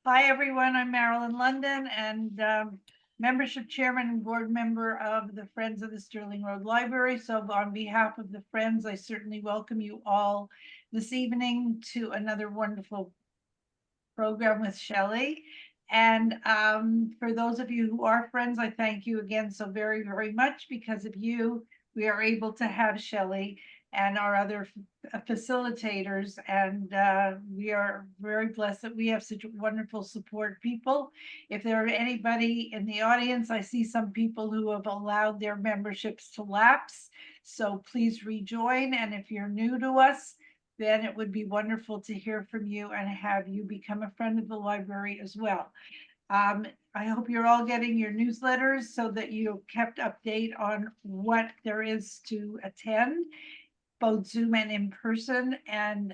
Hi, everyone. I'm Marilyn London and membership chairman and board member of the Friends of the Stirling Road Library. So on behalf of the Friends, I certainly welcome you all this evening to another wonderful program with Shelly. And for those of you who are friends, I thank you again so very, very much. Because of you, we are able to have Shelly and our other facilitators. And we are very blessed that we have such wonderful support people. If there are anybody in the audience, I see some people who have allowed their memberships to lapse. So please rejoin. And if you're new to us, then it would be wonderful to hear from you and have you become a friend of the library as well. I hope you're all getting your newsletters so that you're kept update on what there is to attend, both Zoom and in person. And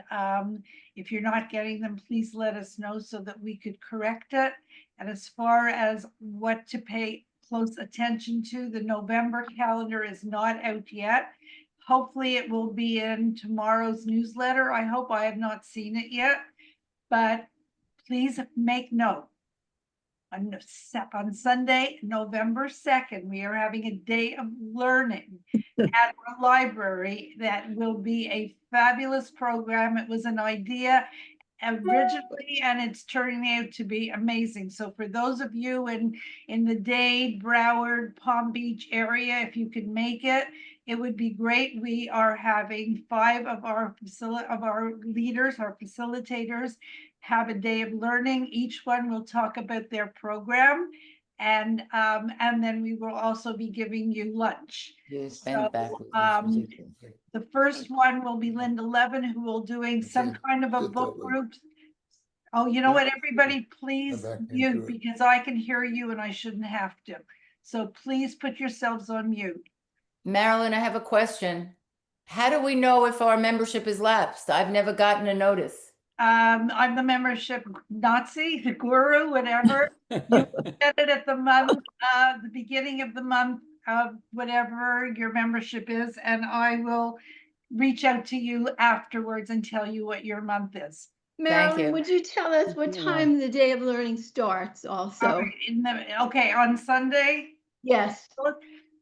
if you're not getting them, please let us know so that we could correct it. And as far as what to pay close attention to, the November calendar is not out yet. Hopefully it will be in tomorrow's newsletter. I hope. I have not seen it yet, but please make note. On Sunday, November 2nd, we are having a day of learning at our library that will be a fabulous program. It was an idea originally, and it's turning out to be amazing. So for those of you in the Dade, Broward, Palm Beach area, if you can make it, it would be great. We are having 5 of our leaders, our facilitators, have a day of learning. Each one will talk about their program, and then we will also be giving you lunch. So the first one will be Linda Levin, who will doing some kind of a book group. Oh, you know what, everybody, please mute, because I can hear you and I shouldn't have to. So please put yourselves on mute. Marilyn, I have a question. How do we know if our membership is lapsed? I've never gotten a notice. I'm the membership Nazi, the guru, whatever. You get it at the beginning of the month, whatever your membership is, and I will reach out to you afterwards and tell you what your month is. Marilyn, would you tell us what time the day of learning starts also? Okay, on Sunday? Yes.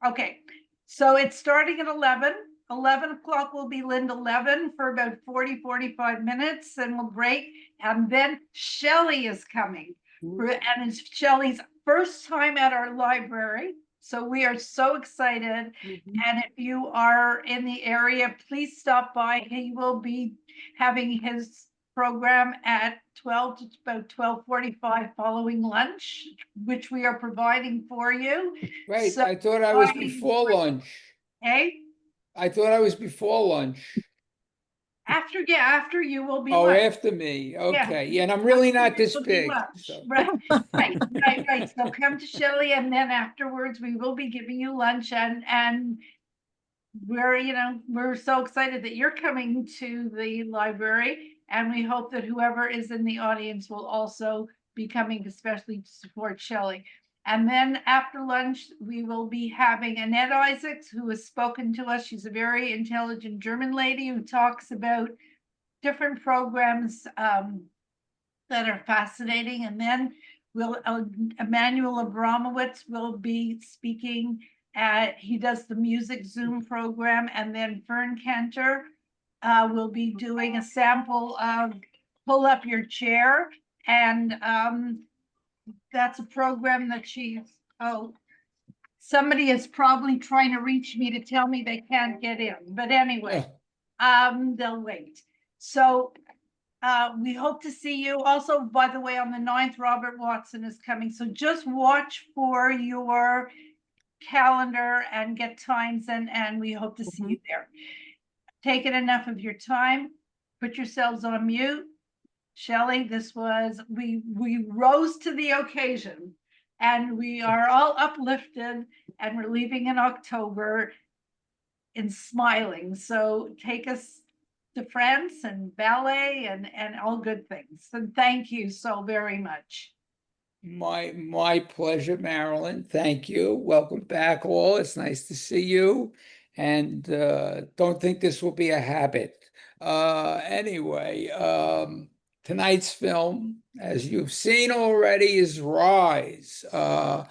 Okay, so it's starting at 11. 11 o'clock will be Linda Levin for about 45 minutes, and we'll break. And then Shelly is coming. And it's Shelly's first time at our library. So we are so excited. And if you are in the area, please stop by. He will be having his program at 12 to about 12:45 following lunch, which we are providing for you. Right, So I thought I was before lunch. Hey? I thought I was before lunch. After you will be. Oh, lunch. after me. Okay. Yeah, and I'm really not this big. So. Right. So come to Shelly, and then afterwards we will be giving you lunch, and we're so excited that you're coming to the library, and we hope that whoever is in the audience will also be coming, especially to support Shelly. And then after lunch, we will be having Annette Isaacs, who has spoken to us. She's a very intelligent German lady who talks about different programs that are fascinating. And then Emmanuel Abramowitz will be speaking. He does the music Zoom program, and then Fern Cantor will be doing a sample of Pull Up Your Chair, and that's a program that somebody is probably trying to reach me to tell me they can't get in, but anyway, they'll wait. So we hope to see you. Also, by the way, on the 9th, Robert Watson is coming. So just watch for your calendar and get times, and we hope to see you there. Taken enough of your time. Put yourselves on mute. Shelly, we rose to the occasion, and we are all uplifted, and we're leaving in October and smiling. So take us to France and ballet and all good things. And thank you so very much. My pleasure, Marilyn. Thank you. Welcome back all. It's nice to see you. And don't think this will be a habit. Anyway, Tonight's film, as you've seen already, is Rise. The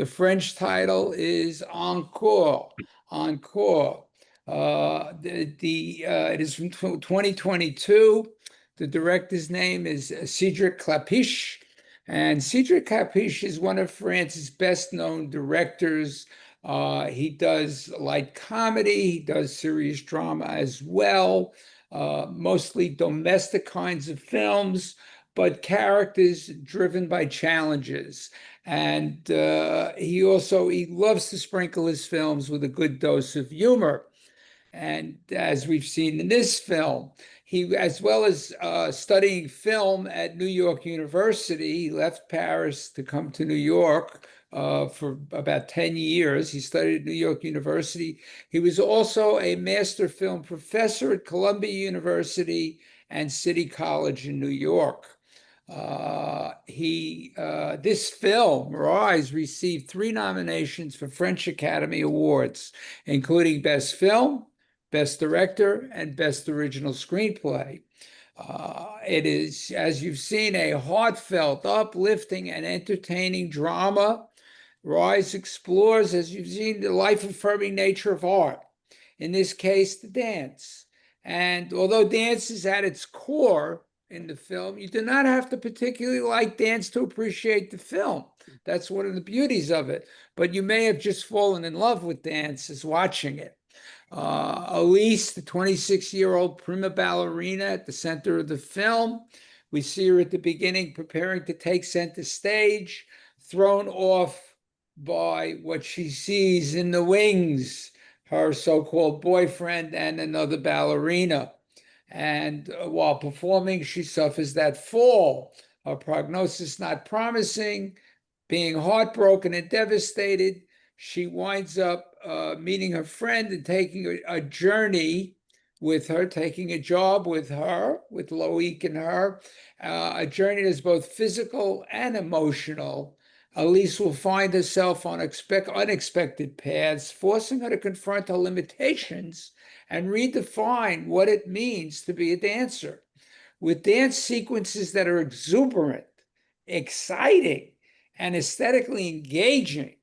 French title is Encore. Encore. It is from 2022. The director's name is Cedric Clapiche. And Cedric Clapiche is one of France's best-known directors. He does light comedy, he does serious drama as well, mostly domestic kinds of films, but characters driven by challenges. And he loves to sprinkle his films with a good dose of humor. And as we've seen in this film, he, as well as studying film at New York University, he left Paris to come to New York for about 10 years. He studied at New York University. He was also a master film professor at Columbia University and City College in New York. This film, Rise, received 3 nominations for French Academy Awards, including Best Film, Best Director, and Best Original Screenplay. It is, as you've seen, a heartfelt, uplifting, and entertaining drama. Rise explores, as you've seen, the life-affirming nature of art, in this case, the dance. And although dance is at its core in the film, you do not have to particularly like dance to appreciate the film. That's one of the beauties of it. But you may have just fallen in love with dance as watching it. Elise, the 26-year-old prima ballerina at the center of the film. We see her at the beginning preparing to take center stage, thrown off by what she sees in the wings, her so-called boyfriend and another ballerina. And while performing, she suffers that fall. Her prognosis not promising, being heartbroken and devastated, she winds up meeting her friend and taking a journey with her, taking a job with her, with Loic and her, a journey that's both physical and emotional. Elise will find herself on unexpected paths, forcing her to confront her limitations and redefine what it means to be a dancer. With dance sequences that are exuberant, exciting, and aesthetically engaging,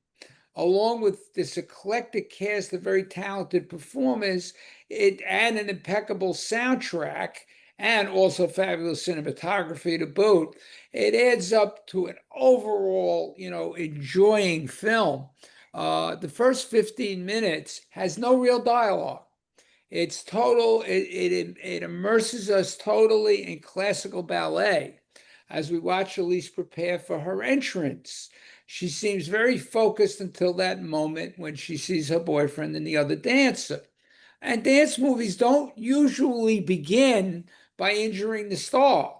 along with this eclectic cast of very talented performers, and an impeccable soundtrack, and also fabulous cinematography to boot, it adds up to an overall, enjoying film. The first 15 minutes has no real dialogue. It's total, it immerses us totally in classical ballet as we watch Elise prepare for her entrance. She seems very focused until that moment when she sees her boyfriend and the other dancer. And dance movies don't usually begin by injuring the star,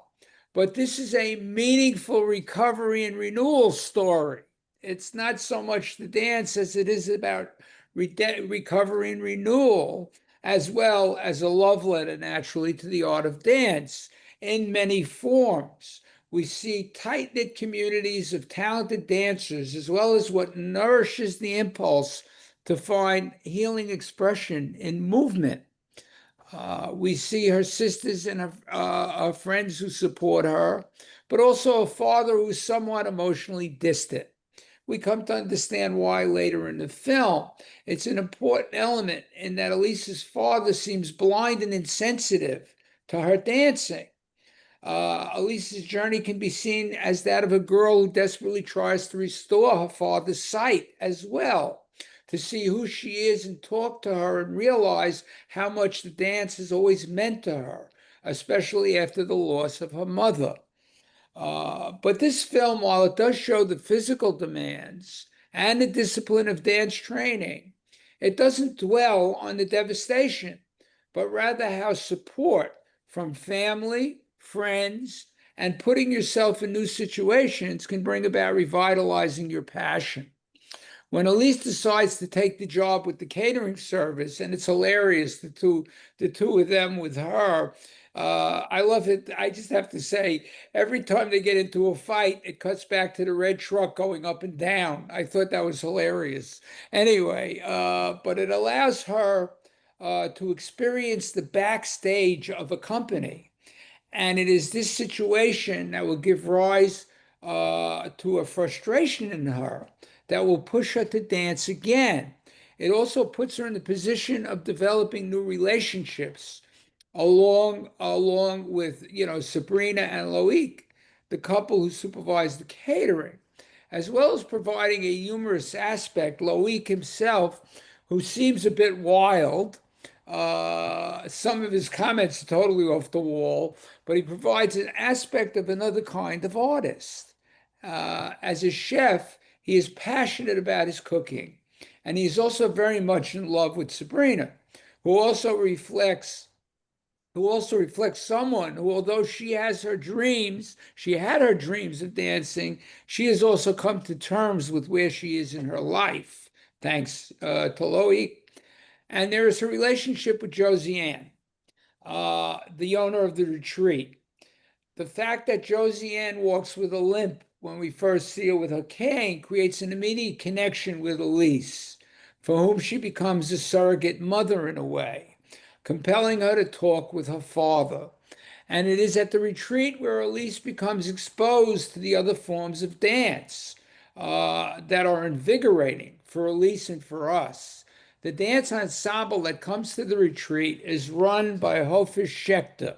but this is a meaningful recovery and renewal story. It's not so much the dance as it is about recovery and renewal, as well as a love letter, naturally, to the art of dance in many forms. We see tight-knit communities of talented dancers, as well as what nourishes the impulse to find healing expression in movement. We see her sisters and her friends who support her, but also a father who's somewhat emotionally distant. We come to understand why later in the film. It's an important element in that Elise's father seems blind and insensitive to her dancing. Elise's journey can be seen as that of a girl who desperately tries to restore her father's sight as well, to see who she is and talk to her and realize how much the dance has always meant to her, especially after the loss of her mother. But this film, while it does show the physical demands and the discipline of dance training, it doesn't dwell on the devastation, but rather how support from family, friends, and putting yourself in new situations can bring about revitalizing your passion. When Elise decides to take the job with the catering service, and it's hilarious, the two of them with her, I love it. I just have to say, every time they get into a fight, it cuts back to the red truck going up and down. I thought that was hilarious. Anyway, but it allows her to experience the backstage of a company. And it is this situation that will give rise to a frustration in her that will push her to dance again. It also puts her in the position of developing new relationships along with, Sabrina and Loic, the couple who supervise the catering, as well as providing a humorous aspect. Loic himself, who seems a bit wild, some of his comments are totally off the wall, but he provides an aspect of another kind of artist. As a chef, he is passionate about his cooking, and he's also very much in love with Sabrina, who also reflects someone who, although she had her dreams of dancing, she has also come to terms with where she is in her life, thanks to Loic. And there is her relationship with Josie Ann, the owner of the retreat. The fact that Josie Ann walks with a limp when we first see her with her cane creates an immediate connection with Elise, for whom she becomes a surrogate mother in a way, compelling her to talk with her father. And it is at the retreat where Elise becomes exposed to the other forms of dance that are invigorating for Elise and for us. The dance ensemble that comes to the retreat is run by Hofer Schechter.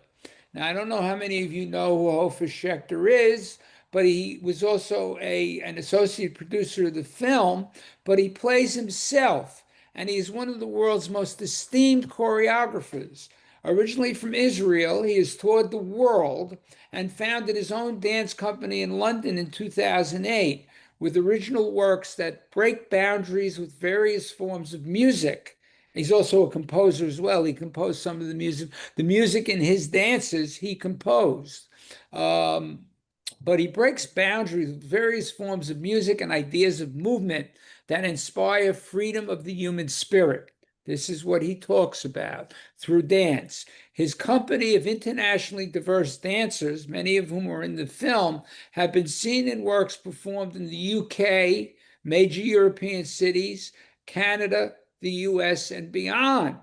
Now, I don't know how many of you know who Hofer Schechter is, but he was also an associate producer of the film, but he plays himself, and he is one of the world's most esteemed choreographers. Originally from Israel, he has toured the world and founded his own dance company in London in 2008 with original works that break boundaries with various forms of music. He's also a composer as well. He composed some of the music. The music in his dances he composed. But he breaks boundaries with various forms of music and ideas of movement that inspire freedom of the human spirit. This is what he talks about through dance. His company of internationally diverse dancers, many of whom are in the film, have been seen in works performed in the UK, major European cities, Canada, the US, and beyond.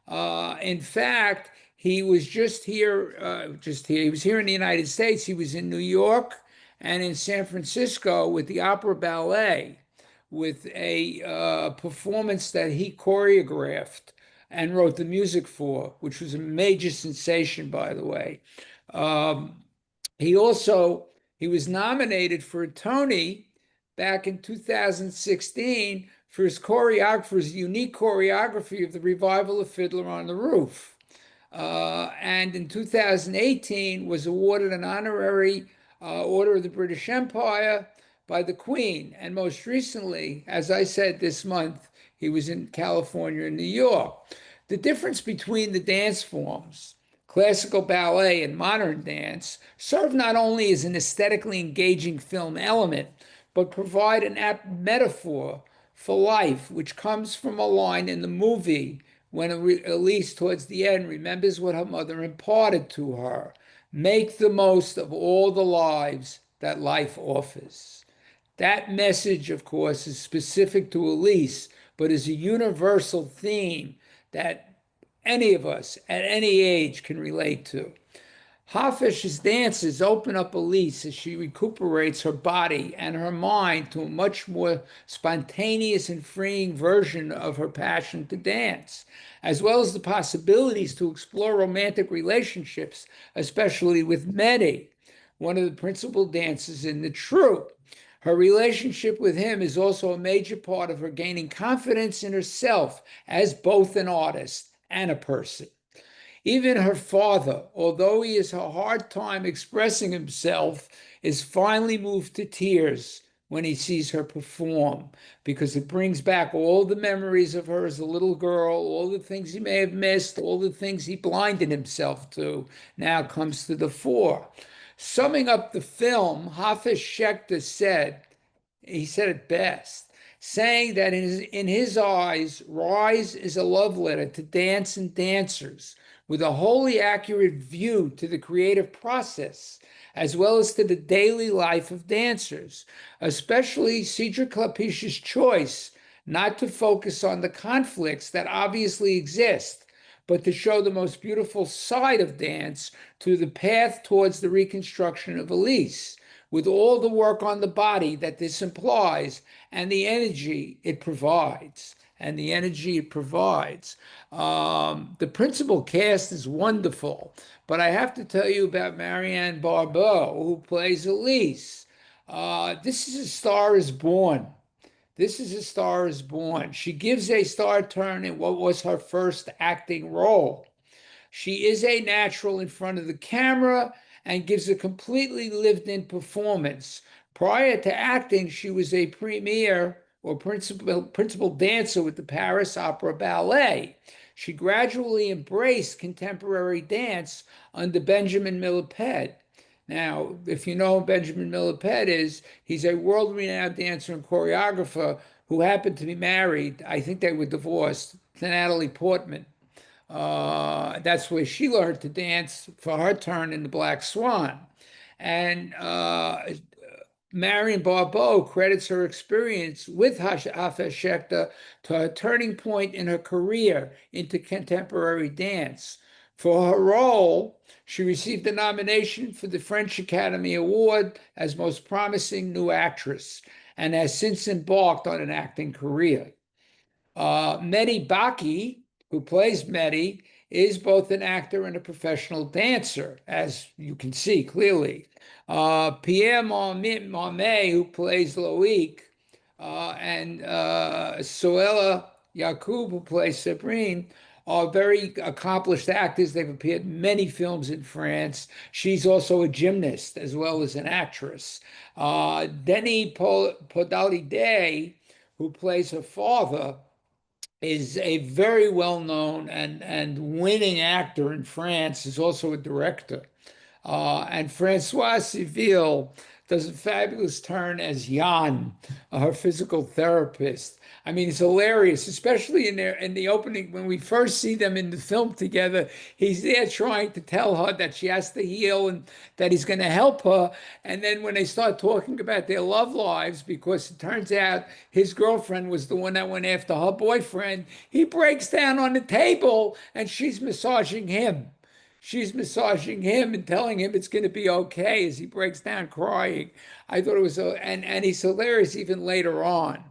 In fact, he was just here. He was here in the United States. He was in New York and in San Francisco with the Opera Ballet, with a performance that he choreographed and wrote the music for, which was a major sensation, by the way. He was nominated for a Tony back in 2016 for his unique choreography of the revival of Fiddler on the Roof. And in 2018 was awarded an honorary Order of the British Empire by the Queen. And most recently, as I said, this month, he was in California and New York. The difference between the dance forms, classical ballet and modern dance, serve not only as an aesthetically engaging film element, but provide an apt metaphor for life, which comes from a line in the movie when Elise, towards the end, remembers what her mother imparted to her. Make the most of all the lives that life offers. That message, of course, is specific to Elise, but is a universal theme that any of us at any age can relate to. Hafish's dances open up Elise as she recuperates her body and her mind to a much more spontaneous and freeing version of her passion to dance, as well as the possibilities to explore romantic relationships, especially with Mehdi, one of the principal dancers in the troupe. Her relationship with him is also a major part of her gaining confidence in herself as both an artist and a person. Even her father, although he has a hard time expressing himself, is finally moved to tears when he sees her perform, because it brings back all the memories of her as a little girl, all the things he may have missed, all the things he blinded himself to, now comes to the fore. Summing up the film, Hafiz Schechter said it best, saying that in his eyes, Rise is a love letter to dance and dancers, with a wholly accurate view to the creative process, as well as to the daily life of dancers, especially Cedric Klapisch's choice not to focus on the conflicts that obviously exist, but to show the most beautiful side of dance through the path towards the reconstruction of Elise, with all the work on the body that this implies and the energy it provides. And the energy it provides. The principal cast is wonderful, but I have to tell you about Marianne Barbeau, who plays Elise. This is A Star is Born. This is A Star is Born. She gives a star turn in what was her first acting role. She is a natural in front of the camera and gives a completely lived-in performance. Prior to acting, she was a premier or principal dancer with the Paris Opera Ballet. She gradually embraced contemporary dance under Benjamin Millepied. Now, if you know who Benjamin Millepied is, he's a world-renowned dancer and choreographer who happened to be married. I think they were divorced, to Natalie Portman. That's where she learned to dance for her turn in The Black Swan. And Marion Barbeau credits her experience with Hafez Shekhter to her turning point in her career into contemporary dance. For her role, she received a nomination for the French Academy Award as Most Promising New Actress and has since embarked on an acting career. Mehdi Baki, who plays Mehdi, is both an actor and a professional dancer, as you can see clearly. Pierre Marmet, who plays Loic, and Soela Yacoub, who plays Sabrine, are very accomplished actors. They've appeared in many films in France. She's also a gymnast as well as an actress. Denis Podalide, who plays her father, is a very well-known and winning actor in France, is also a director. And Francois Civil does a fabulous turn as Jan, her physical therapist. I mean, it's hilarious, especially in the opening when we first see them in the film together. He's there trying to tell her that she has to heal and that he's going to help her. And then when they start talking about their love lives, because it turns out his girlfriend was the one that went after her boyfriend, he breaks down on the table and she's massaging him. She's massaging him and telling him it's going to be okay as he breaks down crying. I thought it was, and he's hilarious even later on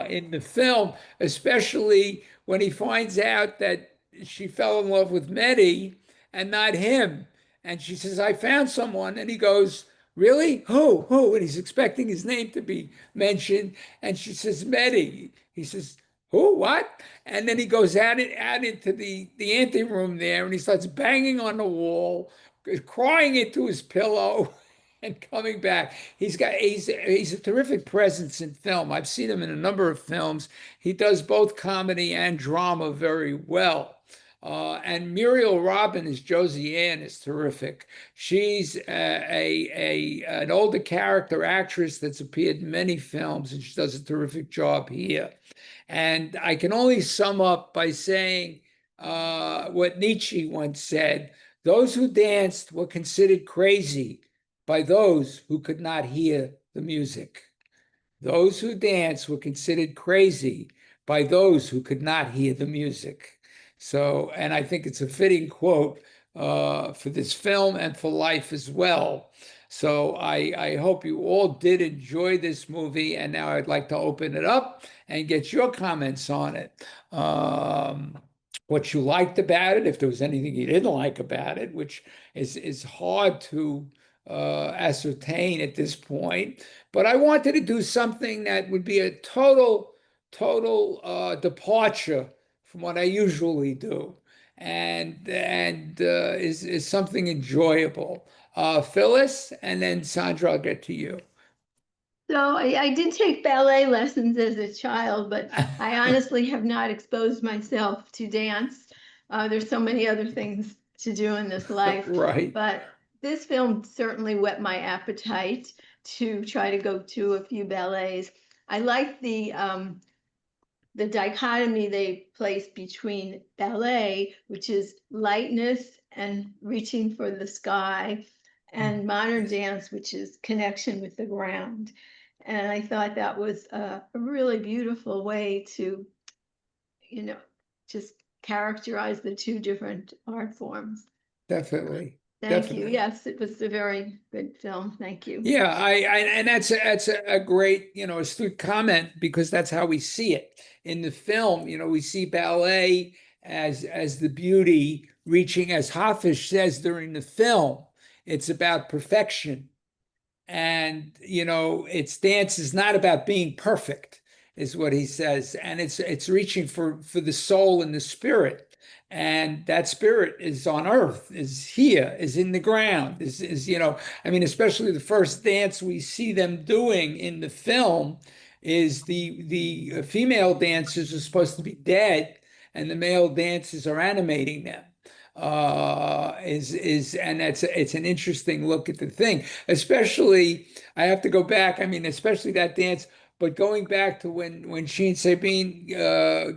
in the film, especially when he finds out that she fell in love with Mehdi and not him. And she says, I found someone. And he goes, really? Who? Who? And he's expecting his name to be mentioned. And she says, Mehdi. He says, who? What? And then he goes out into the anteroom there and he starts banging on the wall, crying into his pillow and coming back. He's a terrific presence in film. I've seen him in a number of films. He does both comedy and drama very well. And Muriel Robin as Josie Ann is terrific. She's an older character actress that's appeared in many films, and she does a terrific job here. And I can only sum up by saying what Nietzsche once said: those who danced were considered crazy by those who could not hear the music. Those who danced were considered crazy by those who could not hear the music. So, and I think it's a fitting quote for this film and for life as well. So I hope you all did enjoy this movie, and now I'd like to open it up and get your comments on it. What you liked about it, if there was anything you didn't like about it, which is hard to ascertain at this point. But I wanted to do something that would be a total departure from what I usually do, and is something enjoyable. Phyllis, and then Sandra, I'll get to you. So I did take ballet lessons as a child, but I honestly have not exposed myself to dance. There's so many other things to do in this life. Right. But this film certainly whet my appetite to try to go to a few ballets. I like the dichotomy they place between ballet, which is lightness and reaching for the sky, and modern dance, which is connection with the ground. And I thought that was a really beautiful way to, just characterize the two different art forms. Definitely. Thank you. Definitely. Yes, it was a very good film. Thank you. Yeah, and that's a great, astute comment, because that's how we see it in the film. We see ballet as the beauty reaching, as Hafiz says during the film, it's about perfection. And it's dance is not about being perfect, is what he says, and it's reaching for the soul and the spirit. And that spirit is on earth, is here, is in the ground, is I mean, especially the first dance we see them doing in the film is the female dancers are supposed to be dead, and the male dancers are animating them. And it's an interesting look at the thing. Especially, I have to go back. I mean, especially that dance, but going back to when she and Sabine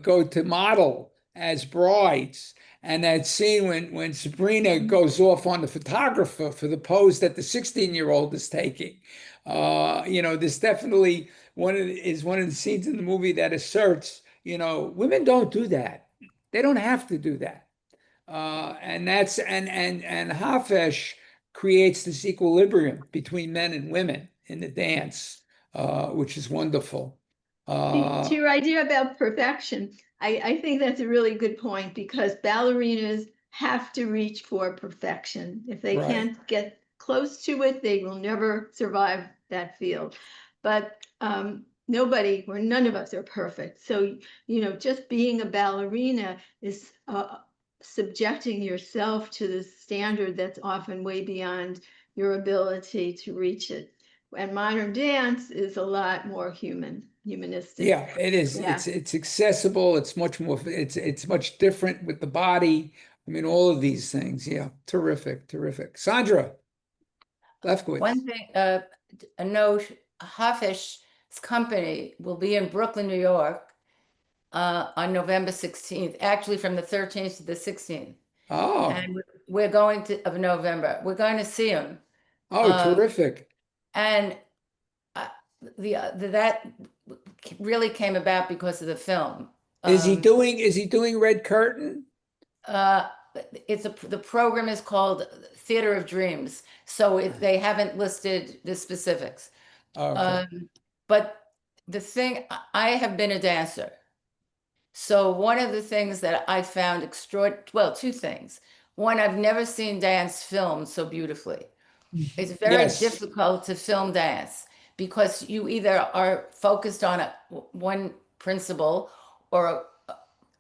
go to model as brides, and that scene when Sabrina goes off on the photographer for the pose that the 16-year-old is taking. This definitely is one of the scenes in the movie that asserts, women don't do that. They don't have to do that. And that's and Hafesh creates this equilibrium between men and women in the dance, which is wonderful. To your idea about perfection, I think that's a really good point, because ballerinas have to reach for perfection. If they Right. can't get close to it, they will never survive that field. But nobody, or none of us are perfect. So, just being a ballerina is subjecting yourself to the standard that's often way beyond your ability to reach it. And modern dance is a lot more humanistic. Yeah, it is. Yeah. It's accessible. It's much more. It's much different with the body. I mean, all of these things. Yeah, terrific, terrific. Sandra Lefkowitz. One thing, a note, Hafish's company will be in Brooklyn, New York, on November 16th, actually from the 13th to the 16th. Oh, And we're going of November. We're going to see him. terrific. And that really came about because of the film. Is he doing Red Curtain? The program is called Theater of Dreams, so they haven't listed the specifics. Okay. But the thing, I have been a dancer. So one of the things that I found two things. One, I've never seen dance filmed so beautifully. It's very Yes. difficult to film dance because you either are focused on one principle or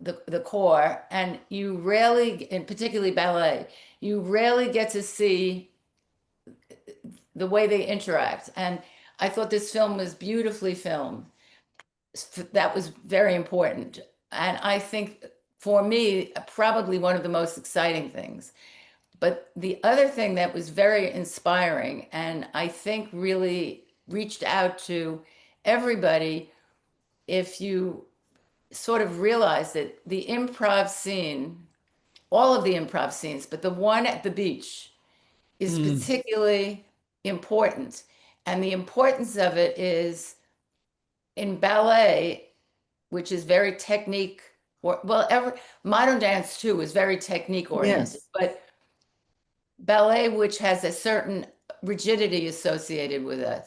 the core, and you rarely, and particularly ballet, you rarely get to see the way they interact. And I thought this film was beautifully filmed. That was very important. And I think for me, probably one of the most exciting things. But the other thing that was very inspiring, and I think really reached out to everybody, if you sort of realize that the improv scene, all of the improv scenes, but the one at the beach is particularly important. And the importance of it is in ballet, which is very technique, modern dance too is very technique oriented, but ballet, which has a certain rigidity associated with it.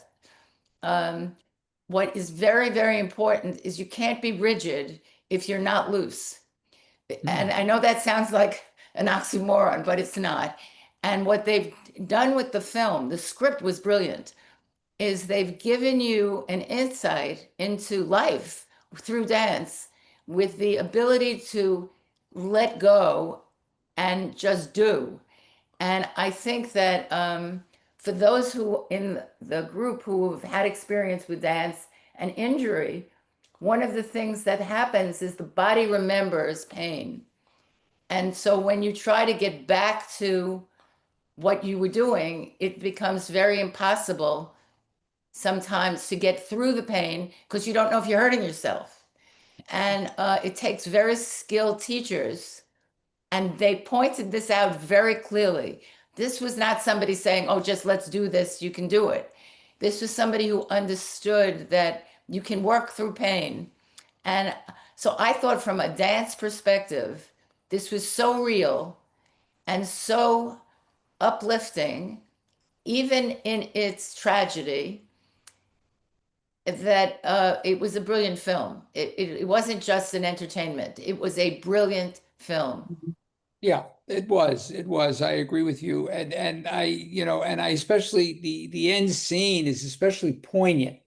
What is very, very important is you can't be rigid if you're not loose. And I know that sounds like an oxymoron, but it's not. And what they've done with the film, the script was brilliant, is they've given you an insight into life through dance with the ability to let go and just do. And I think that for those who in the group who have had experience with dance and injury, one of the things that happens is the body remembers pain. And so when you try to get back to what you were doing, it becomes very impossible sometimes to get through the pain because you don't know if you're hurting yourself. And it takes very skilled teachers. And they pointed this out very clearly. This was not somebody saying, oh, just let's do this, you can do it. This was somebody who understood that you can work through pain. And so I thought from a dance perspective, this was so real and so uplifting, even in its tragedy, that it was a brilliant film. It wasn't just an entertainment. It was a brilliant film. Yeah, it was. It was. I agree with you. And I, and I especially the end scene is especially poignant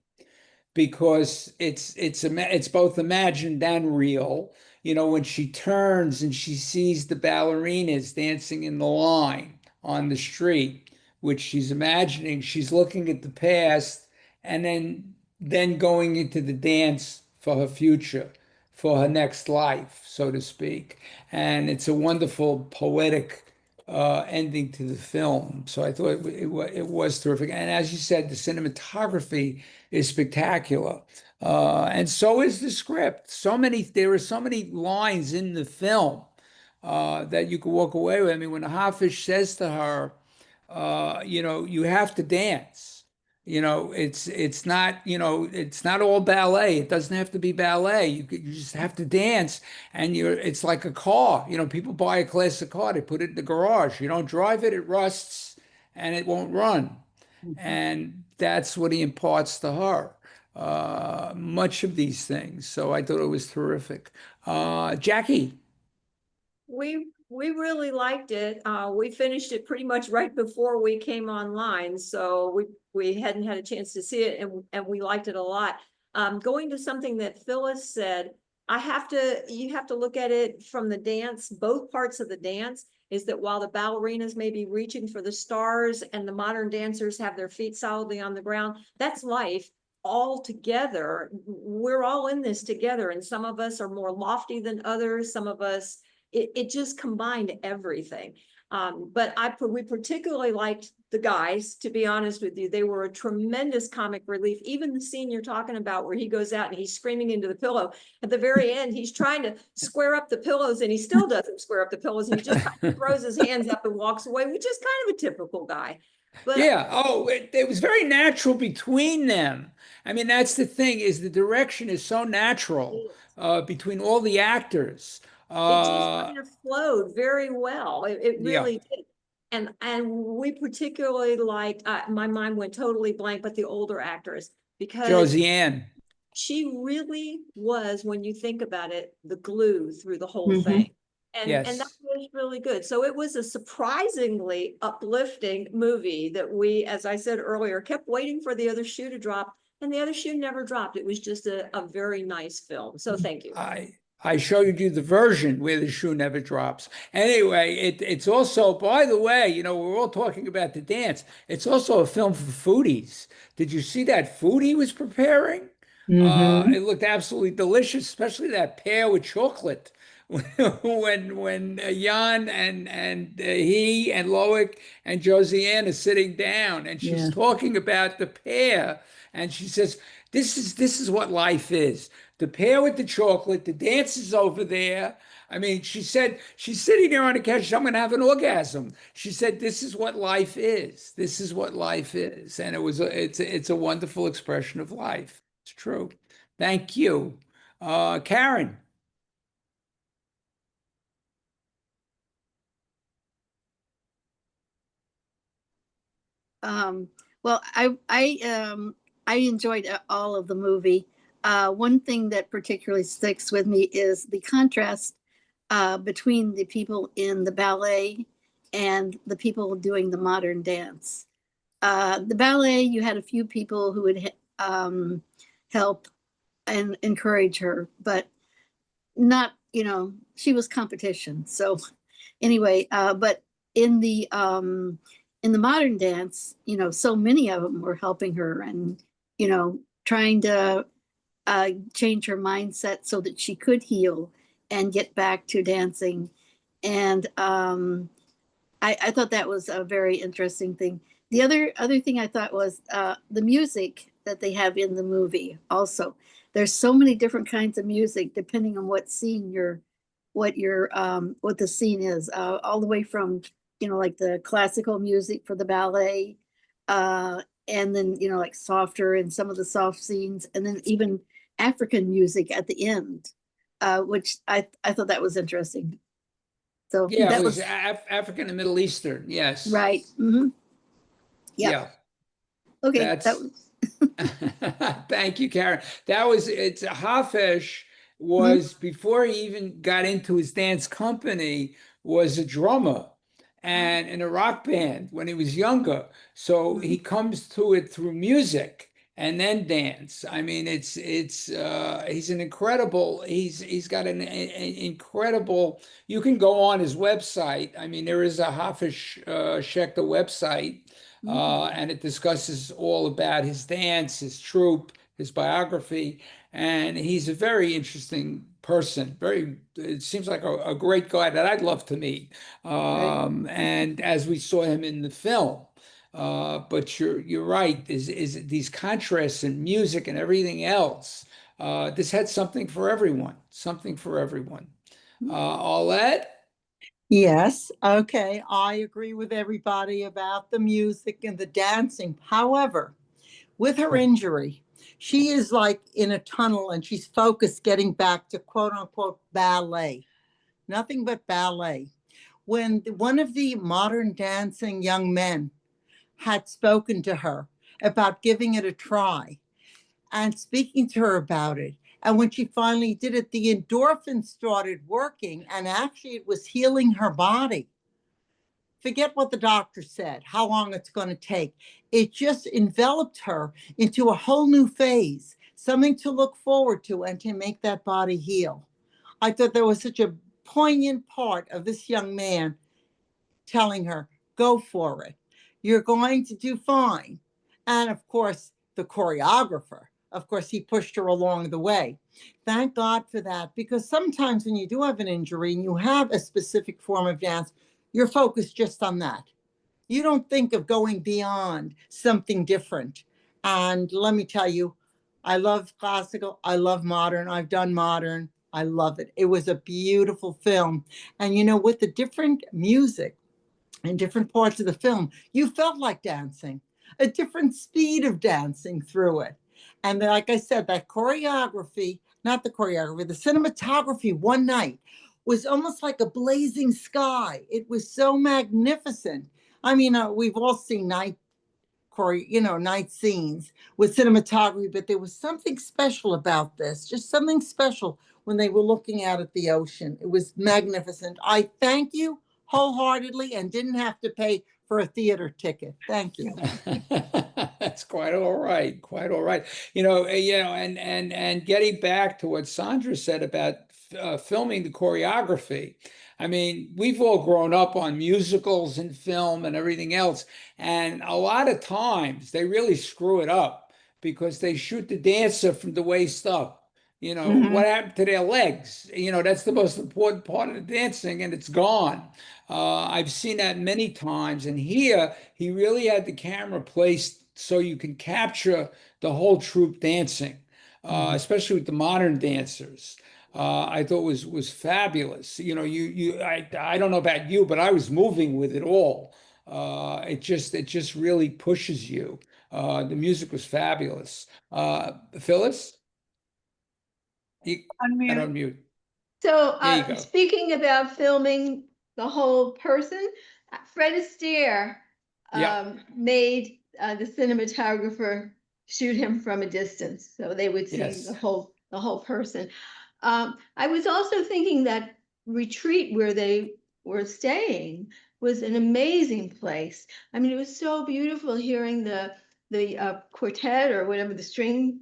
because it's both imagined and real. When she turns and she sees the ballerinas dancing in the line on the street, which she's imagining, she's looking at the past and then going into the dance for her future, for her next life, so to speak. And it's a wonderful poetic ending to the film. So I thought it was terrific. And as you said, the cinematography is spectacular. And so is the script. There are so many lines in the film that you could walk away with. I mean, when Hafiz says to her, you have to dance. It's not all ballet. It doesn't have to be ballet. You just have to dance, and it's like a car. People buy a classic car, they put it in the garage. You don't drive it, it rusts, and it won't run. And that's what he imparts to her. Much of these things. So I thought it was terrific. Jackie. We really liked it. We finished it pretty much right before we came online, so we hadn't had a chance to see it, and we liked it a lot. Going to something that Phyllis said, you have to look at it from the dance. Both parts of the dance is that while the ballerinas may be reaching for the stars and the modern dancers have their feet solidly on the ground, that's life. All together, we're all in this together, and some of us are more lofty than others. Some of us, it just combined everything. But we particularly liked the guys, to be honest with you. They were a tremendous comic relief. Even the scene you're talking about where he goes out and he's screaming into the pillow. At the very end, he's trying to square up the pillows and he still doesn't square up the pillows. And he just kind of throws his hands up and walks away, which is kind of a typical guy. But yeah, it was very natural between them. I mean, that's the thing, is the direction is so natural between all the actors. It just kind of flowed very well. It Yeah. really did. And we particularly liked, my mind went totally blank, but the older actress, because Josie Ann. she really was, when you think about it, the glue through the whole Mhm. thing. And Yes. that was really good. So it was a surprisingly uplifting movie that we, as I said earlier, kept waiting for the other shoe to drop, and the other shoe never dropped. It was just a very nice film. So thank you. I showed you the version where the shoe never drops. Anyway, it's also, by the way, we're all talking about the dance. It's also a film for foodies. Did you see that food he was preparing? It looked absolutely delicious, especially that pear with chocolate. When Jan and he and Loic and Josiane are sitting down, and she's talking about the pear, and she says, "This is what life is. The pear with the chocolate. The dance is over there." I mean, she said she's sitting there on the couch. I'm going to have an orgasm. She said, "This is what life is. This is what life is," and it's a wonderful expression of life. It's true. Thank you, Karen. Well, I enjoyed all of the movie. One thing that particularly sticks with me is the contrast between the people in the ballet and the people doing the modern dance. The ballet, you had a few people who would help and encourage her, but not, she was competition. So anyway, but in the modern dance, so many of them were helping her and, trying to change her mindset so that she could heal and get back to dancing. And I thought that was a very interesting thing. The other thing I thought was the music that they have in the movie. Also, there's so many different kinds of music depending on what scene what the scene is. All the way from like the classical music for the ballet, and then like softer and some of the soft scenes, and then even African music at the end, which I thought that was interesting. So Yeah, that it was was African and Middle Eastern. Yes. right. Hmm. Yeah. Yeah. Okay. That That's was. thank you, Karen. It's Hafesh Mhm. was before he even got into his dance company, was a drummer and in a rock band when he was younger. So he comes to it through music and then dance. I mean, he's an incredible, he's got an incredible, you can go on his website. I mean, there is a Hafesh Schechter website, and it discusses all about his dance, his troupe, his biography, and he's a very interesting person. It seems like a great guy that I'd love to meet. And as we saw him in the film, but you're right. Is these contrasts in music and everything else? This had something for everyone. Something for everyone. Aulette? Yes, okay. I agree with everybody about the music and the dancing. However, with her injury, she is like in a tunnel and she's focused getting back to quote unquote ballet. Nothing but ballet. When one of the modern dancing young men had spoken to her about giving it a try and speaking to her about it, and when she finally did it, the endorphins started working and actually it was healing her body. Forget what the doctor said, how long it's going to take. It just enveloped her into a whole new phase, something to look forward to and to make that body heal. I thought there was such a poignant part of this young man telling her, go for it. You're going to do fine. And of course, the choreographer, of course, he pushed her along the way. Thank God for that, because sometimes when you do have an injury and you have a specific form of dance, you're focused just on that. You don't think of going beyond something different. And let me tell you, I love classical. I love modern. I've done modern. I love it. It was a beautiful film. And you know, with the different music in different parts of the film, you felt like dancing, a different speed of dancing through it. And then, like I said, that choreography, not the choreography, the cinematography one night was almost like a blazing sky. It was so magnificent. I mean, we've all seen night scenes with cinematography, but there was something special about this, just something special when they were looking out at the ocean. It was magnificent. I thank you wholeheartedly and didn't have to pay for a theater ticket. Thank you. That's quite all right. Quite all right. And getting back to what Sandra said about filming the choreography. I mean, we've all grown up on musicals and film and everything else, and a lot of times they really screw it up because they shoot the dancer from the waist up. What happened to their legs? That's the most important part of the dancing, and it's gone. I've seen that many times, and here he really had the camera placed so you can capture the whole troupe dancing, especially with the modern dancers. I thought was fabulous. I don't know about you, but I was moving with it all. It just really pushes you. The music was fabulous. Phyllis? And Unmute. unmute. So, There you go. speaking about filming the whole person, Fred Astaire Yeah. made the cinematographer shoot him from a distance, so they would see Yes. the whole person. I was also thinking that retreat where they were staying was an amazing place. I mean, it was so beautiful hearing the quartet or whatever the string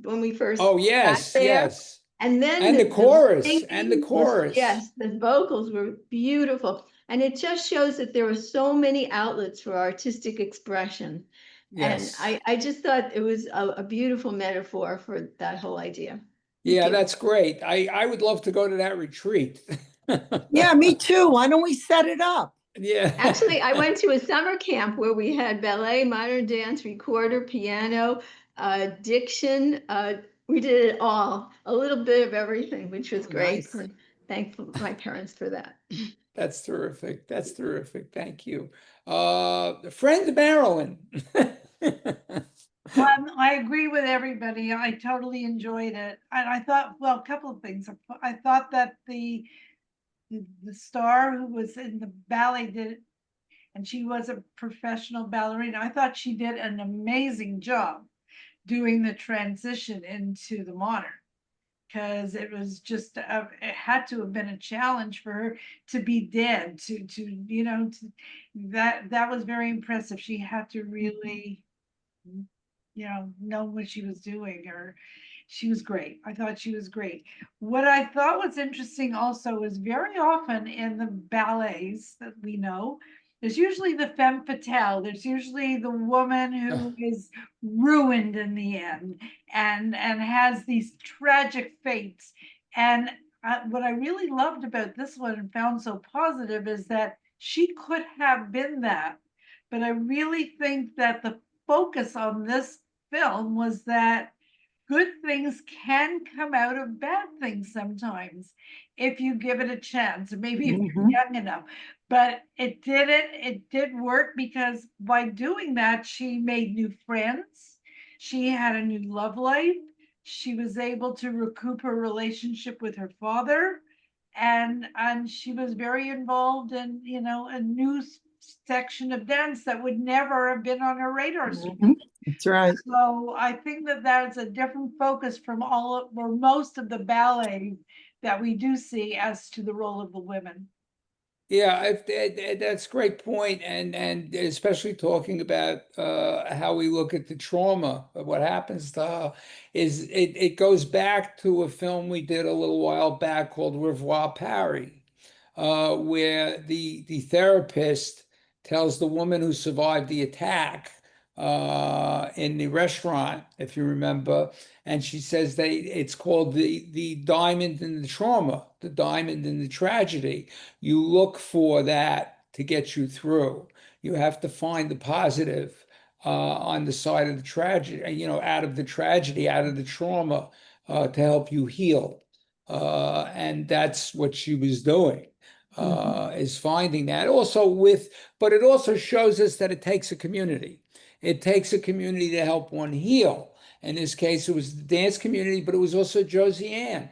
when we first Oh, got yes, there. yes. And then And the chorus, singing yes, the vocals were beautiful. And it just shows that there were so many outlets for artistic expression. And Yes. I just thought it was a beautiful metaphor for that whole idea. Yeah, you. that's great. I would love to go to that retreat. Yeah, me too. Why don't we set it up? Yeah. Actually, I went to a summer camp where we had ballet, modern dance, recorder, piano, diction. We did it all, a little bit of everything, which was Oh, great. nice. And thankful to my parents for that. That's terrific. That's terrific. Thank you. Friend Marilyn. I agree with everybody. I totally enjoyed it. And I thought, well, a couple of things. I thought that the the star who was in the ballet did, and she was a professional ballerina. I thought she did an amazing job doing the transition into the modern, because it was just it had to have been a challenge for her to be dead, that was very impressive. She had to really know what she was doing, or she was great. I thought she was great. What I thought was interesting also is very often in the ballets that we know, there's usually the femme fatale. There's usually the woman who is ruined in the end and has these tragic fates. And what I really loved about this one and found so positive is that she could have been that. But I really think that the focus on this film was that good things can come out of bad things sometimes if you give it a chance, or maybe if you're young enough. But it did work, because by doing that, she made new friends. She had a new love life. She was able to recoup her relationship with her father. And she was very involved in, a new section of dance that would never have been on her radar screen. That's right. So I think that that's a different focus from most of the ballet that we do see as to the role of the women. Yeah, that's a great point, and especially talking about how we look at the trauma of what happens to her, is it goes back to a film we did a little while back called Revoir Paris, where the therapist tells the woman who survived the attack in the restaurant, if you remember, and she says it's called the diamond in the trauma, the diamond in the tragedy. You look for that to get you through. You have to find the positive on the side of the tragedy, out of the tragedy, out of the trauma, to help you heal. And that's what she was doing. Is finding that but it also shows us that it takes a community. It takes a community to help one heal. In this case, it was the dance community, but it was also Josie Ann.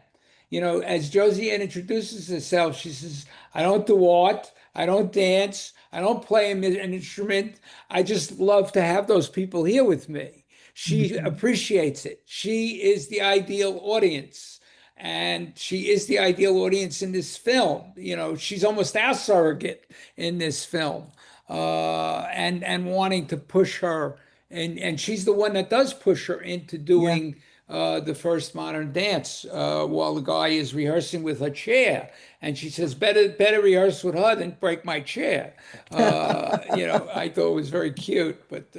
As Josie Ann introduces herself, she says, I don't do art, I don't dance, I don't play an instrument. I just love to have those people here with me. She appreciates it. She is the ideal audience. And she is the ideal audience in this film. She's almost our surrogate in this film, and wanting to push her, and she's the one that does push her into doing the first modern dance while the guy is rehearsing with her chair, and she says, "Better rehearse with her than break my chair." I thought it was very cute, but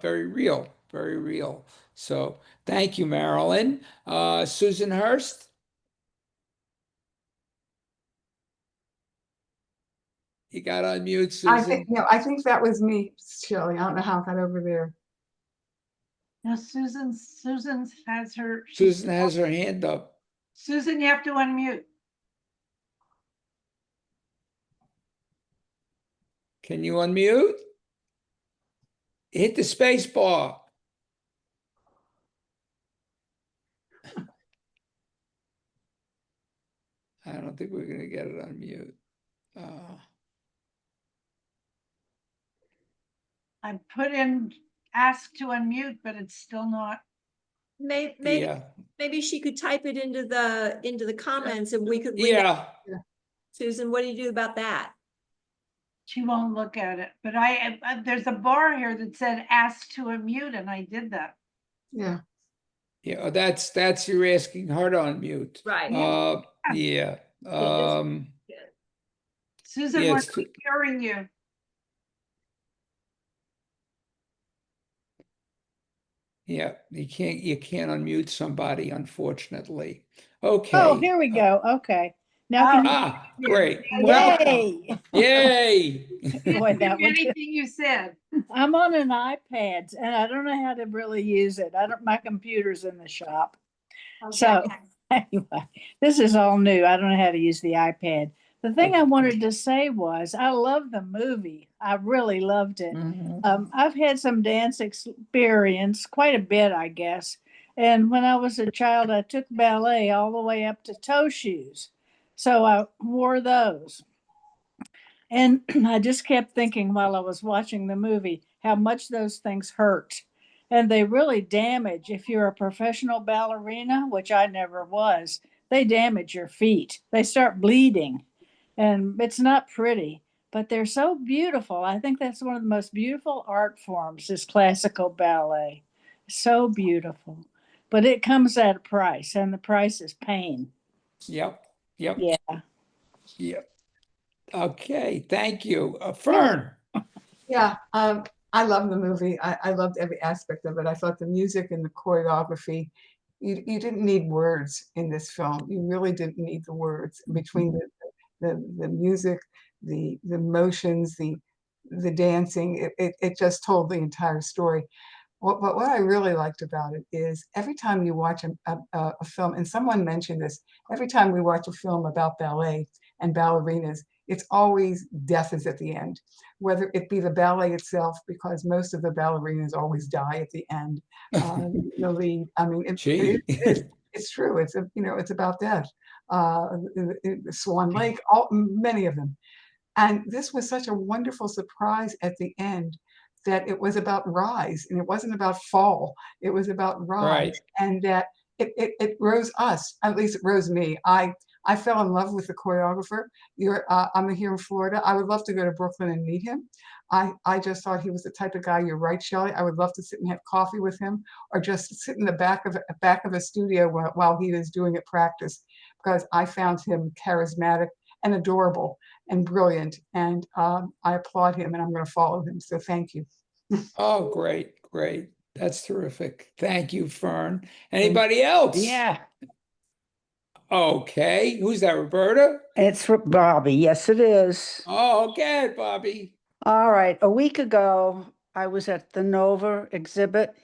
very real, very real. So thank you, Marilyn. Susan Hurst. You got on mute, Susan. I think that was me, Shelley. I don't know how it got over there. Now Susan has her. Susan has her hand up. Susan, you have to unmute. Can you unmute? Hit the space bar. I don't think we're going to get it on mute. I put in ask to unmute, but it's still not. Maybe she could type it into the comments and we could read it. Yeah. Susan, what do you do about that? She won't look at it, but there's a bar here that said ask to unmute, and I did that. Yeah. Yeah, that's you're asking her to unmute. Right. Yeah. Susan, Yeah, we're hearing you. Yeah, you can't unmute somebody, unfortunately. Okay. Oh, here we go. Okay. Now can you? Great. Yay! Yay! Boy, that was Anything you said. I'm on an iPad and I don't know how to really use it. My computer's in the shop. Okay. So anyway, this is all new. I don't know how to use the iPad. The thing I wanted to say was I love the movie. I really loved it. I've had some dance experience, quite a bit, I guess. And when I was a child, I took ballet all the way up to toe shoes. So I wore those. And I just kept thinking while I was watching the movie how much those things hurt. And they really damage, if you're a professional ballerina, which I never was, they damage your feet. They start bleeding. And it's not pretty, but they're so beautiful. I think that's one of the most beautiful art forms is classical ballet. So beautiful. But it comes at a price, and the price is pain. Yep, yep, Yeah. yep. Okay, thank you. Fern. Yeah, I love the movie. I loved every aspect of it. I thought the music and the choreography, you didn't need words in this film. You really didn't need the words between the music, the motions, the dancing. It just told the entire story. But what I really liked about it is every time you watch a film, and someone mentioned this, every time we watch a film about ballet and ballerinas, it's always death is at the end, whether it be the ballet itself, because most of the ballerinas always die at the end. The lead, I mean, Gee. it's true. It's about death. Swan Lake, many of them. And this was such a wonderful surprise at the end that it was about rise and it wasn't about fall. It was about rise. Right. And that it rose us, at least it rose me. I fell in love with the choreographer. I'm here in Florida. I would love to go to Brooklyn and meet him. I just thought he was the type of guy. You're right, Shelley. I would love to sit and have coffee with him, or just sit in the back of a studio while he was doing it practice, because I found him charismatic and adorable and brilliant. And I applaud him, and I'm going to follow him. So thank you. Oh, great, great. That's terrific. Thank you, Fern. Anybody else? Yeah, Okay. Who's that, Roberta? it's for Bobby. Yes, it is. Oh, okay, Bobby. All right. A week ago, I was at the Nova exhibit,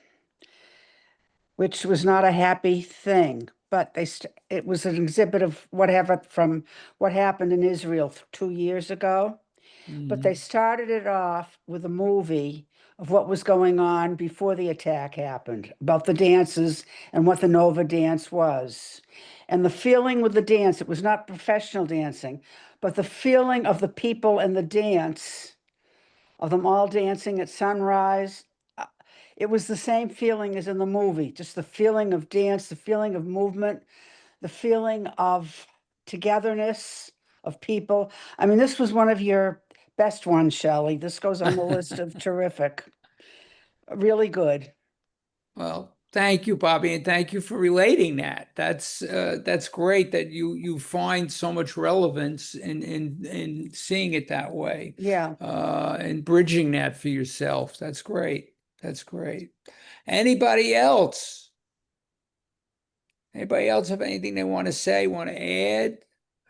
which was not a happy thing, but it was an exhibit of what happened in Israel 2 years ago. But they started it off with a movie of what was going on before the attack happened, about the dances and what the Nova dance was. And the feeling with the dance, it was not professional dancing, but the feeling of the people and the dance, of them all dancing at sunrise. It was the same feeling as in the movie, just the feeling of dance, the feeling of movement, the feeling of togetherness of people. I mean, this was one of your best ones, Shelley. This goes on the list of terrific. Really good. Well, thank you, Bobby, and thank you for relating that. That's great that you find so much relevance in seeing it that way. Yeah. And bridging that for yourself. That's great. That's great. Anybody else? Anybody else have anything they want to say, want to add?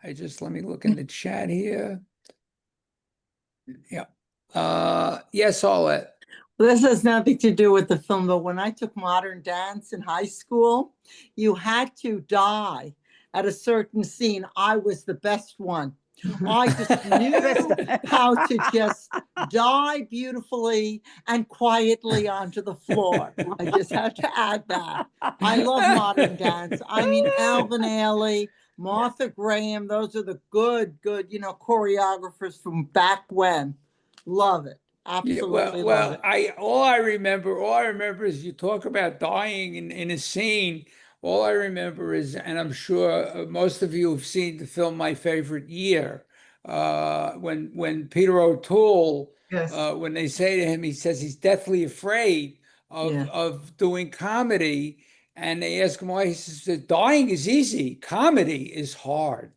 Let me look in the chat here. Yeah. Yes, Paulette. This has nothing to do with the film, but when I took modern dance in high school, you had to die at a certain scene. I was the best one. I just knew how to just die beautifully and quietly onto the floor. I just had to add that. I love modern dance. I mean, Alvin Ailey, Martha Graham, those are the good, choreographers from back when. Love it. Absolutely love it. All I remember is you talk about dying in a scene. All I remember is, and I'm sure most of you have seen the film My Favorite Year, when Peter O'Toole, Yes. when they say to him, he says he's deathly afraid of doing comedy, and they ask him why. He says, dying is easy, comedy is hard.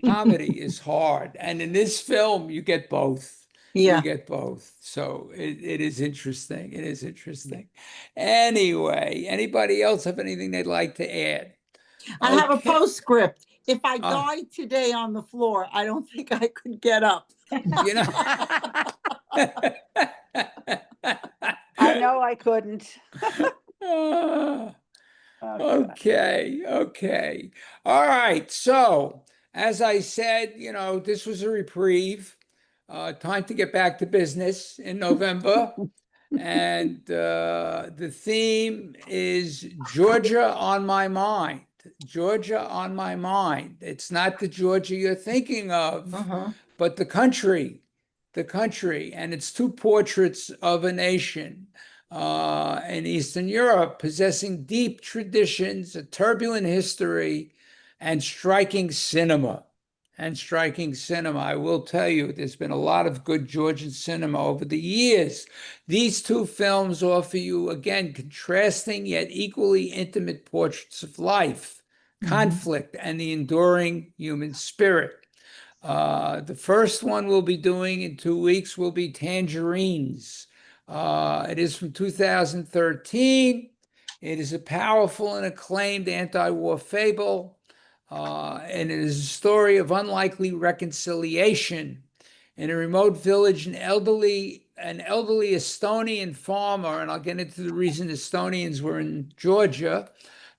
Comedy is hard. And in this film, you get both. Yeah. You get both. So it is interesting. It is interesting. Anyway, anybody else have anything they'd like to add? I have a postscript. If I died today on the floor, I don't think I could get up. You know. I know I couldn't. Okay. All right. So, as I said, this was a reprieve. Time to get back to business in November. And the theme is Georgia on My Mind. Georgia on my mind. It's not the Georgia you're thinking of, Uh-huh. but the country, and it's two portraits of a nation in Eastern Europe possessing deep traditions, a turbulent history, and striking cinema. I will tell you, there's been a lot of good Georgian cinema over the years. These two films offer you, again, contrasting yet equally intimate portraits of life, conflict, and the enduring human spirit. The first one we'll be doing in 2 weeks will be Tangerines. It is from 2013. It is a powerful and acclaimed anti-war fable, and it is a story of unlikely reconciliation. In a remote village, an elderly Estonian farmer, and I'll get into the reason Estonians were in Georgia,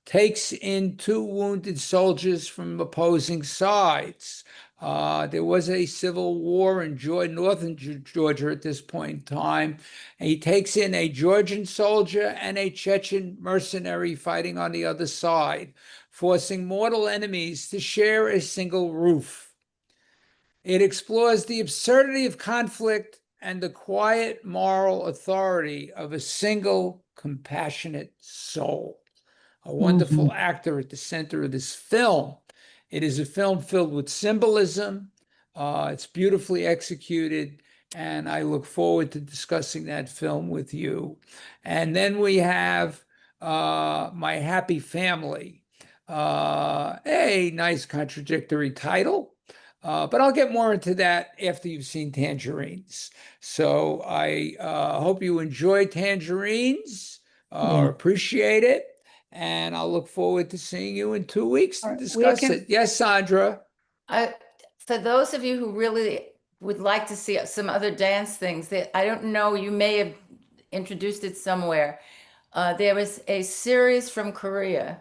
takes in 2 wounded soldiers from opposing sides. There was a civil war in northern Georgia at this point in time. And he takes in a Georgian soldier and a Chechen mercenary fighting on the other side, forcing mortal enemies to share a single roof. It explores the absurdity of conflict and the quiet moral authority of a single compassionate soul. A wonderful actor at the center of this film. It is a film filled with symbolism. It's beautifully executed, and I look forward to discussing that film with you. And then we have My Happy Family, a nice contradictory title, but I'll get more into that after you've seen Tangerines. So I hope you enjoy Tangerines, appreciate it. And I'll look forward to seeing you in 2 weeks to discuss it. Yes, Sandra? For those of you who really would like to see some other dance things, that I don't know, you may have introduced it somewhere. There was a series from Korea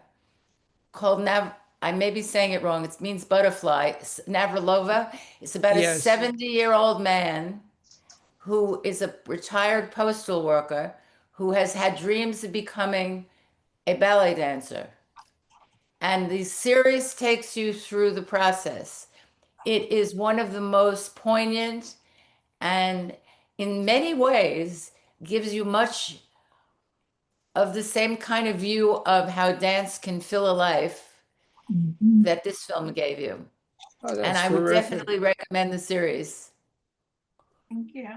called I may be saying it wrong. It means butterfly. Navratilova. It's about a 70-year-old man who is a retired postal worker who has had dreams of becoming a ballet dancer. And the series takes you through the process. It is one of the most poignant and in many ways gives you much of the same kind of view of how dance can fill a life that this film gave you. And I would definitely recommend the series. Thank you.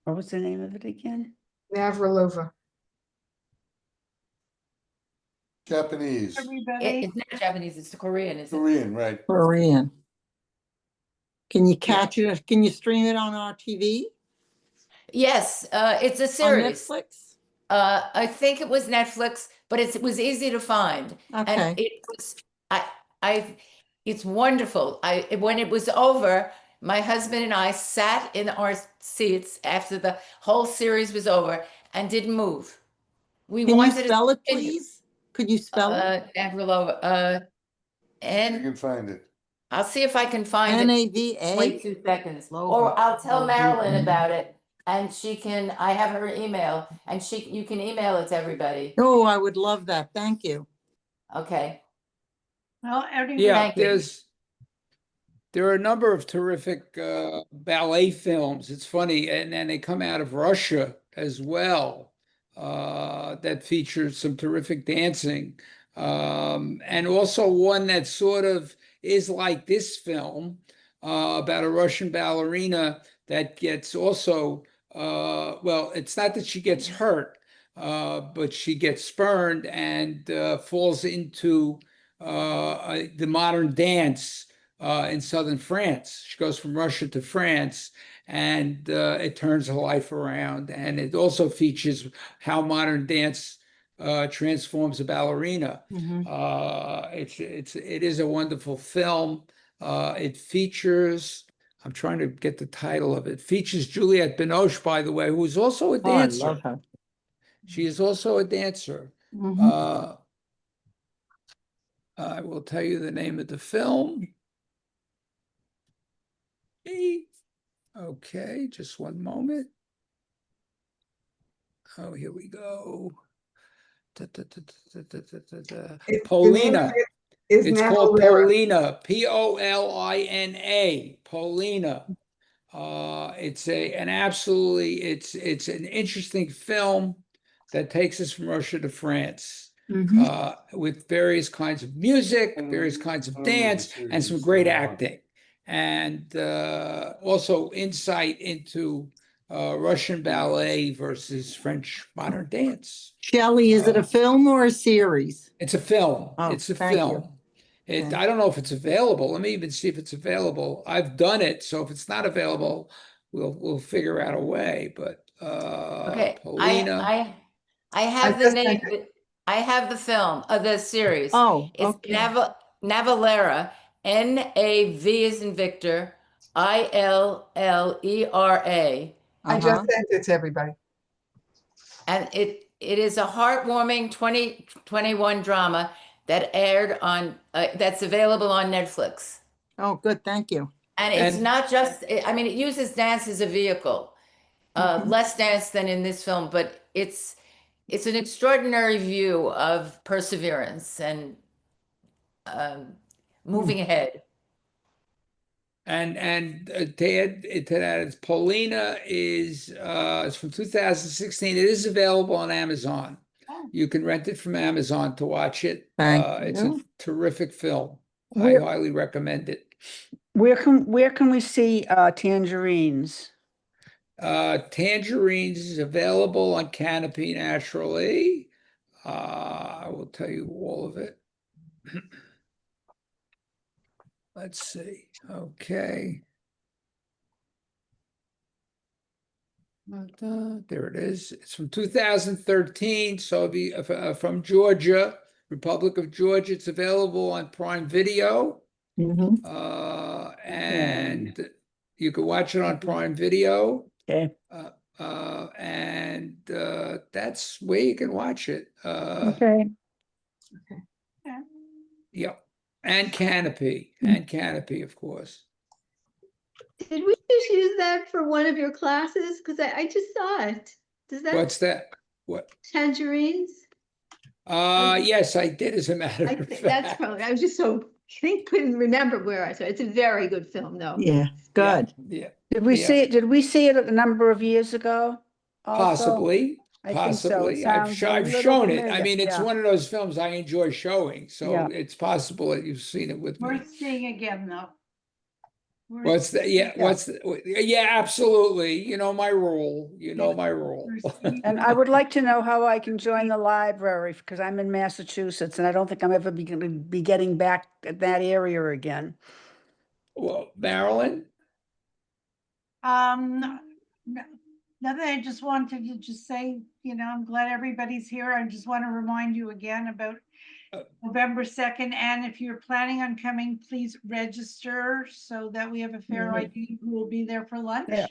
What was the name of it again? Navratilova. Japanese. Everybody. It's not Japanese, it's Korean, isn't it? Korean, right. Korean. Can you catch it? Can you stream it on our TV? Yes, it's a On series. Netflix? I think it was Netflix, but it was easy to find. Okay. And it was, it's wonderful. When it was over, my husband and I sat in our seats after the whole series was over and didn't move. We Can you wanted spell it, continue. please? Could you spell it? Navratilova, You and can find it. I'll see if I can find it. Nava? Wait 2 seconds. Or I'll tell Marilyn about it, and she can, I have her email, and you can email it to everybody. Oh, I would love that. Thank you. Okay. Well, everybody. Yeah, Thank you. there are a number of terrific ballet films. It's funny, and they come out of Russia as well, that features some terrific dancing. And also one that sort of is like this film, about a Russian ballerina that gets also, well, it's not that she gets hurt, but she gets spurned and falls into the modern dance in southern France. She goes from Russia to France, and it turns her life around. And it also features how modern dance transforms a ballerina. It is a wonderful film. It features, I'm trying to get the title of it. Features Juliette Binoche, by the way, who is also a dancer. Oh, I love her. She is also a dancer. I will tell you the name of the film. Okay, just one moment. Oh, here we go. Polina. Is It's now called Lyra. Polina, Polina, Polina. It's it's an interesting film that takes us from Russia to France, with various kinds of music, various kinds of dance, and some great acting, and also insight into Russian ballet versus French modern dance. Shelley, is it a film or a series? It's a film. Oh, It's a thank you. film. Okay. I don't know if it's available. Let me even see if it's available. I've done it, so if it's not available, we'll figure out a way. But Okay, Polina. I have the just name, sent I have the film, the series. Oh, It's okay. Navalera, N-A-V as in Victor, I-L-L-E-R-A. I just sent it to everybody. And it is a heartwarming 2021 drama that aired on, that's available on Netflix. Oh, good, thank you. And it's And- not just, I mean, it uses dance as a vehicle. Less dance than in this film, but it's an extraordinary view of perseverance and moving ahead. And to add to that, it's Polina it's from 2016. It is available on Amazon. You can rent it from Amazon to watch it. It's a you. terrific film. Where- I highly recommend it. Where can we see Tangerines? Tangerines is available on Kanopy naturally. I will tell you all of it. Let's see. Okay. There it is. It's from 2013. So from Georgia, Republic of Georgia. It's available on Prime Video. And you can watch it on Prime Video. Okay. And that's where you can watch it. Okay. Yep. And Kanopy, of course. Did we just use that for one of your classes? Because I just saw it. Does that What's that? What? tangerines? Yes, I did, as a matter I of think fact. that's probably, I was just so, couldn't remember where I saw it. It's a very good film though. Yeah, good. Yeah, Did we Yeah. see it? Did we see it a number of years ago? also? possibly. I think so. It Possibly. I've sounds a I've little shown it. I familiar. mean, it's Yeah. one of those films I enjoy showing, so Yeah. it's possible that you've seen it with me. Worth seeing again, though. Worth What's that? Yeah, seeing. yeah, absolutely. You know my rule. You know my rule. Worth seeing. And I would like to know how I can join the library because I'm in Massachusetts and I don't think I'm ever going to be getting back at that area again. Well, Marilyn? Nothing, I just wanted to just say, I'm glad everybody's here. I just want to remind you again about November 2nd. And if you're planning on coming, please register so that we have a fair idea who will be there for lunch. Yeah.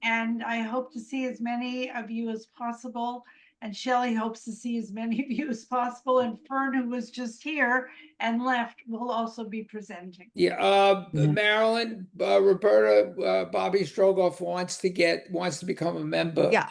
And I hope to see as many of you as possible. And Shelley hopes to see as many of you as possible. And Fern, who was just here and left, will also be presenting. Yeah, Marilyn, Roberta, Bobby Strogoff wants to become a member. Yeah.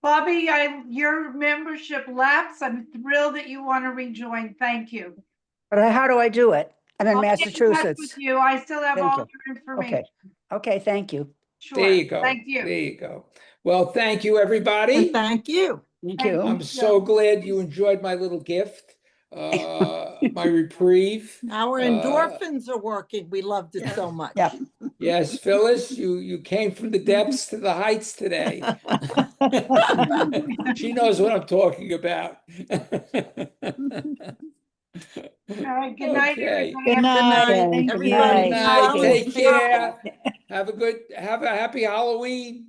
Bobby, your membership lapsed. I'm thrilled that you want to rejoin. Thank you. But how do I do it? I'm in I'll get in touch Massachusetts. with you. I still have Thank all you. your information. Okay, thank you. Sure. There you go. Thank you. There you go. Well, thank you, everybody. And thank you. Thank Thank you. I'm so glad you enjoyed my little gift, my reprieve. Our endorphins are working. We loved it so much. Yeah. Yes, Phyllis, you came from the depths to the heights today. She knows what I'm talking about. All right. Good night, Okay. everybody. Good night. Everybody Good be night. well and Take stay care. healthy. Have a happy Halloween.